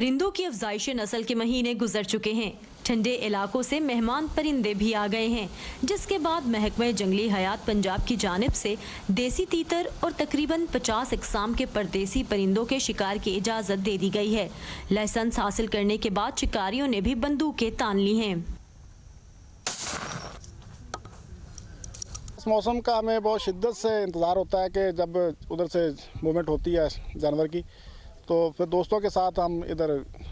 परिंदों की अफजाइश नस्ल के महीने गुजर चुके हैं। ठंडे इलाकों से मेहमान परिंदे भी आ गए हैं, जिसके बाद महकमे जंगली हयात पंजाब की जानिब से देसी तीतर और तकरीबन 50 इकसाम के परदेसी परिंदों के शिकार की इजाज़त दे दी गई है। लाइसेंस हासिल करने के बाद शिकारियों ने भी बंदूकें तान ली हैं। इस मौसम का हमें बहुत शिद्दत से इंतज़ार होता है कि जब उधर से मूवमेंट होती है जानवर की, तो फिर दोस्तों के साथ हम इधर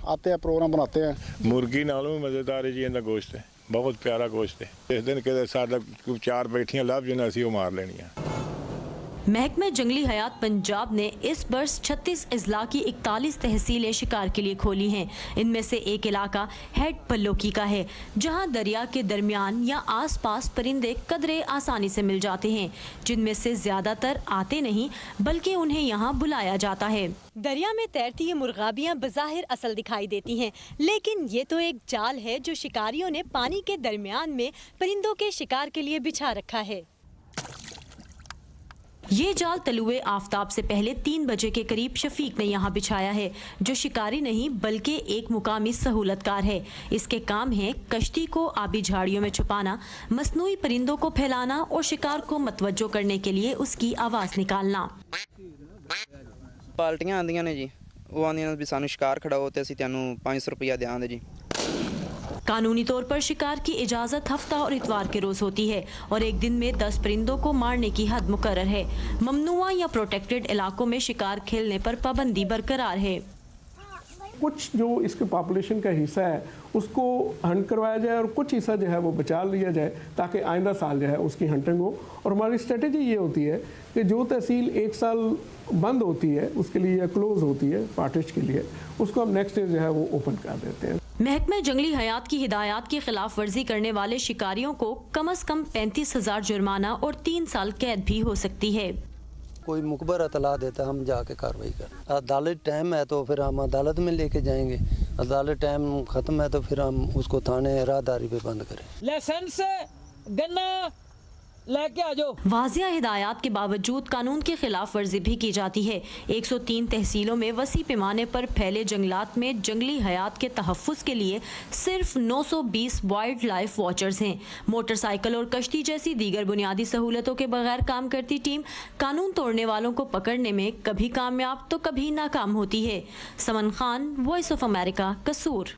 आते हैं, प्रोग्राम बनाते हैं। मुर्गी नालों मज़ेदार है जी, इनका गोश्त है, बहुत प्यारा गोश्त है। इस दिन के साथ चार बैठियां लाभ जो असी वो मार लेनियां। महकमे जंगली हयात पंजाब ने इस वर्ष 36 अजला की 41 तहसीलें शिकार के लिए खोली हैं। इनमें से एक इलाका हेड पल्लोकी का है, जहां दरिया के दरमियान या आसपास परिंदे कदरे आसानी से मिल जाते हैं, जिनमें से ज्यादातर आते नहीं बल्कि उन्हें यहां बुलाया जाता है। दरिया में तैरती ये मुर्गाबियां बज़ाहिर असल दिखाई देती हैं, लेकिन ये तो एक जाल है जो शिकारियों ने पानी के दरमियान में परिंदों के शिकार के लिए बिछा रखा है। ये जाल तलुए आफताब से पहले 3 बजे के करीब शफीक ने यहाँ बिछाया है, जो शिकारी नहीं बल्कि एक मुकामी सहूलतकार है। इसके काम है कश्ती को आबी झाड़ियों में छुपाना, मसनूई परिंदों को फैलाना और शिकार को मतवज्जो करने के लिए उसकी आवाज़ निकालना। पार्टियां आंदियां ने जी, वो आंदियां भी सानू शिकार खड़ाओ ते असीं तैनूं 500 रुपया देंगे जी। कानूनी तौर पर शिकार की इजाज़त हफ्ता और इतवार के रोज होती है और एक दिन में 10 परिंदों को मारने की हद मुकर्रर है। ममनुआ या प्रोटेक्टेड इलाकों में शिकार खेलने पर पाबंदी बरकरार है। कुछ जो इसके पॉपुलेशन का हिस्सा है उसको हंट करवाया जाए और कुछ हिस्सा जो है वो बचा लिया जाए, ताकि आइंदा साल जो है उसकी हंटिंग हो। और हमारी स्ट्रेटजी ये होती है कि जो तहसील एक साल बंद होती है उसके लिए या क्लोज होती है पार्टिश के लिए, उसको हम नेक्स्ट ईयर जो है वो ओपन कर देते हैं। महकमा जंगली हयात की हिदायत की खिलाफ वर्जी करने वाले शिकारियों को कम से कम 35,000 जुर्माना और 3 साल कैद भी हो सकती है। कोई मुखबर इतला देता है हम जाके कार्रवाई कर। अदालत टाइम है तो फिर हम अदालत में लेके जाएंगे, अदालत टाइम ख़त्म है तो फिर हम उसको थाने राहदारी पे बंद करें। लाइसेंस गन्ना लेके आ जाओ। वाज़िया हिदायत के बावजूद कानून की खिलाफ वर्जी भी की जाती है। 103 तहसीलों में वसी पैमाने पर फैले जंगलात में जंगली हयात के तहफ़्फ़ुज़ के लिए सिर्फ 920 वाइल्ड लाइफ वॉचर्स हैं। मोटरसाइकिल और कश्ती जैसी दीगर बुनियादी सहूलतों के बगैर काम करती टीम कानून तोड़ने वालों को पकड़ने में कभी कामयाब तो कभी नाकाम होती है। समन खान, वॉइस ऑफ अमेरिका, कसूर।